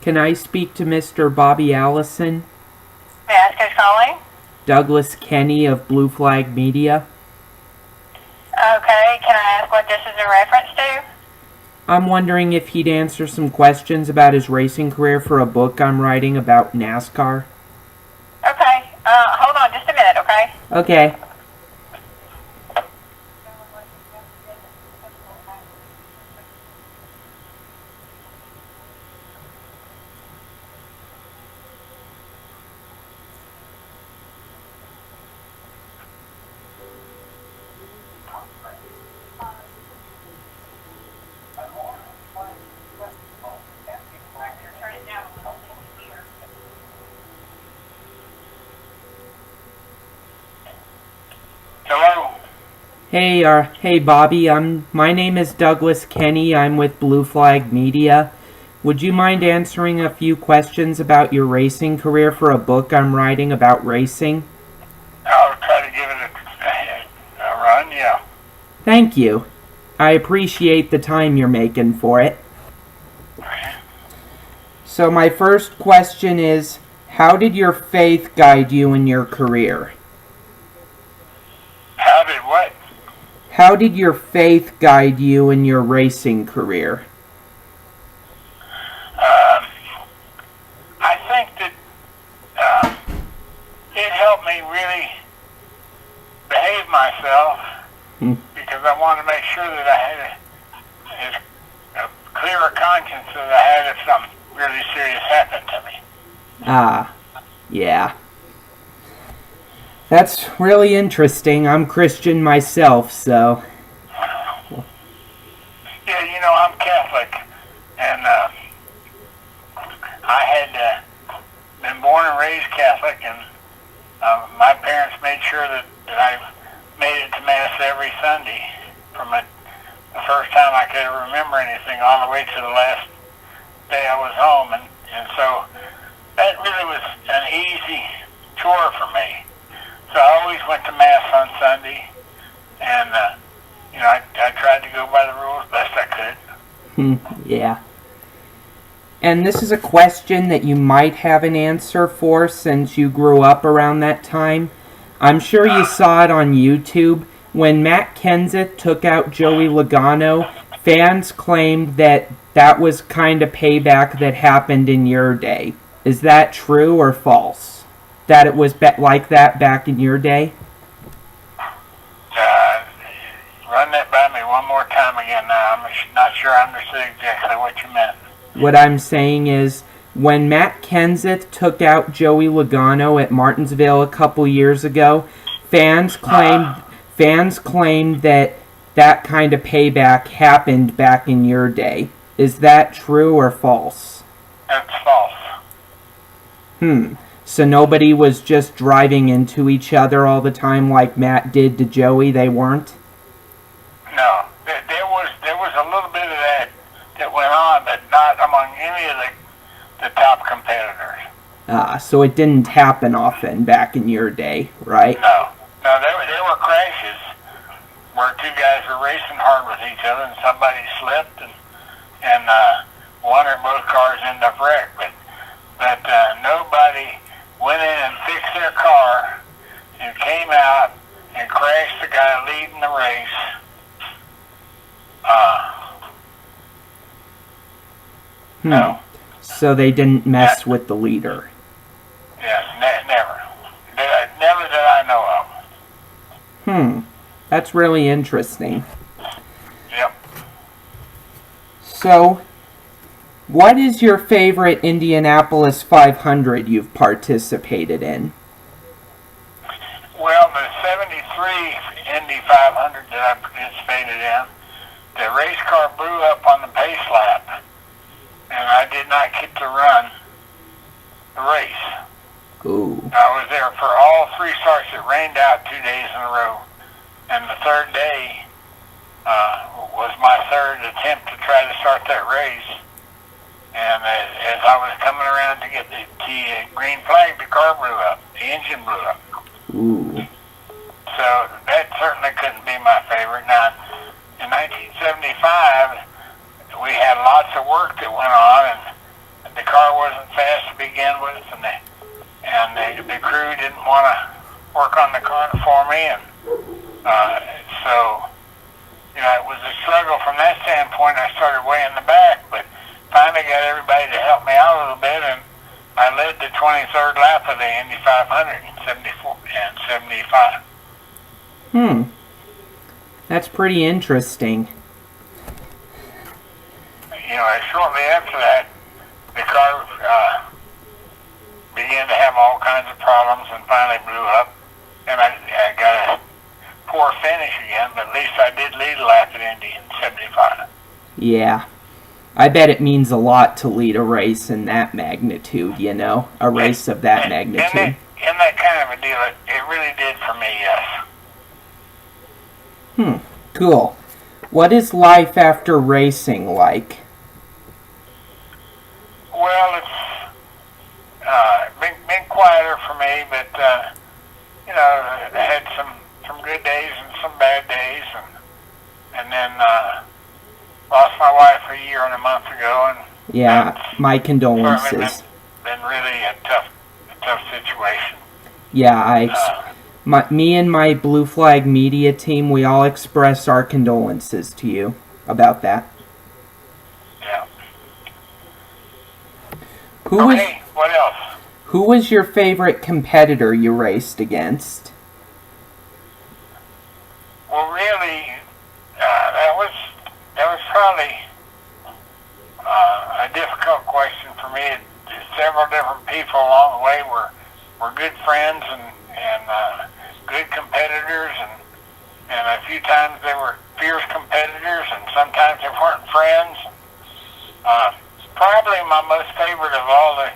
Can I speak to Mr. Bobby Allison? May I ask who's calling? Douglas Kenney of Blue Flag Media. Okay, can I ask what this is in reference to? I'm wondering if he'd answer some questions about his racing career for a book I'm writing about NASCAR. Okay, hold on just a minute, okay? Okay. Hello? Hey Bobby, my name is Douglas Kenney. I'm with Blue Flag Media. Would you mind answering a few questions about your racing career for a book I'm writing about racing? I'll try to give it a run, yeah. Thank you. I appreciate the time you're making for it. So my first question is, how did your faith guide you in your career? How did what? How did your faith guide you in your racing career? I think that it helped me really behave myself because I wanted to make sure that I had a clearer conscience that I had if something really serious happened to me. Ah, yeah. That's really interesting. I'm Christian myself, so... Yeah, you know, I'm Catholic, and I had been born and raised Catholic, and my parents made sure that I made it to Mass every Sunday from the first time I could remember anything all the way to the last day I was home, and so that really was an easy chore for me. So I always went to Mass on Sunday, and you know, I tried to go by the rules best I could. Yeah. And this is a question that you might have an answer for since you grew up around that time. I'm sure you saw it on YouTube. When Matt Kenseth took out Joey Logano, fans claimed that that was kind of payback that happened in your day. Is that true or false? That it was like that back in your day? Run that by me one more time again now. I'm not sure I understood exactly what you meant. What I'm saying is, when Matt Kenseth took out Joey Logano at Martinsville a couple years ago, fans claimed that that kind of payback happened back in your day. Is that true or false? That's false. So nobody was just driving into each other all the time like Matt did to Joey? They weren't? No. There was a little bit of that went on, but not among any of the top competitors. So it didn't happen often back in your day, right? No. No, there were crashes where two guys were racing hard with each other and somebody slipped and one or both cars ended up wrecked. But nobody went in and fixed their car and came out and crashed the guy leading the race. No. So they didn't mess with the leader. Yeah, never. Never that I know of. That's really interesting. Yep. So, what is your favorite Indianapolis 500 you've participated in? Well, the 73 Indy 500 that I participated in, the race car blew up on the pace lap, and I did not get to run the race. Ooh. I was there for all three starts. It rained out 2 days in a row, and the third day was my third attempt to try to start that race. And as I was coming around to get the green flag, the car blew up. The engine blew up. Ooh. So that certainly couldn't be my favorite. Now, in 1975, we had lots of work that went on, and the car wasn't fast to begin with, and the crew didn't want to work on the car for me, and so it was a struggle from that standpoint. I started way in the back, but finally got everybody to help me out a little bit, and I led the 23rd lap of the Indy 500 in 74 and 75. That's pretty interesting. Shortly after that, the car began to have all kinds of problems and finally blew up, and I got a poor finish again, but at least I did lead a lap at Indy in 75. Yeah. I bet it means a lot to lead a race in that magnitude, a race of that magnitude. In that kind of a deal, it really did for me, yes. Cool. What is life after racing like? Well, it's been quieter for me, but I had some good days and some bad days, and then lost my wife a year and a month ago, and my condolences. Been really a tough situation. Yeah, me and my Blue Flag media team, we all express our condolences to you about that. Yeah. What else? Who was your favorite competitor you raced against? Well, really, that was probably a difficult question for me. Several different people along the way were good friends and good competitors, and a few times they were fierce competitors, and sometimes they weren't friends. Probably my most favorite of all the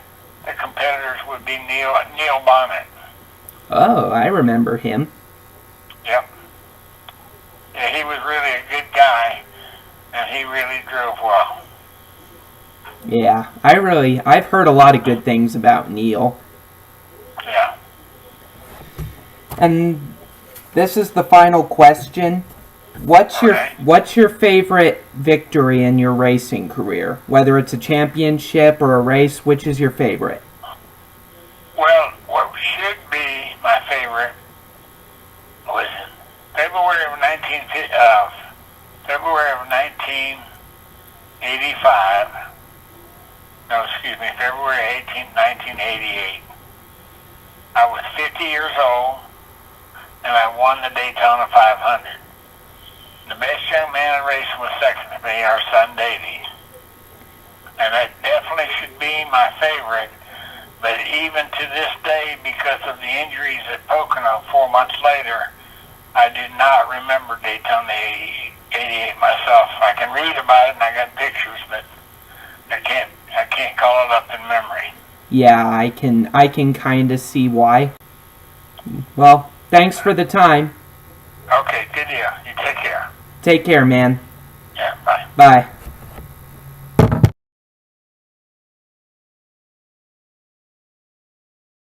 competitors would be Neil Bonnet. Oh, I remember him. Yep. Yeah, he was really a good guy, and he really drove well. Yeah, I've heard a lot of good things about Neil. Yeah. And this is the final question. What's your favorite victory in your racing career? Whether it's a championship or a race, which is your favorite? Well, what should be my favorite was February of 1985. No, excuse me, February 18th, 1988. I was 50 years old, and I won the Daytona 500. The best young man in racing was second to me, our son Davey. And that definitely should be my favorite. But even to this day, because of the injuries at Pocono 4 months later, I do not remember Daytona 88 myself. I can read about it and I got pictures, but I can't call it up in memory. Yeah, I can kind of see why. Well, thanks for the time. Okay, good deal. You take care. Take care, man. Yeah, bye. Bye.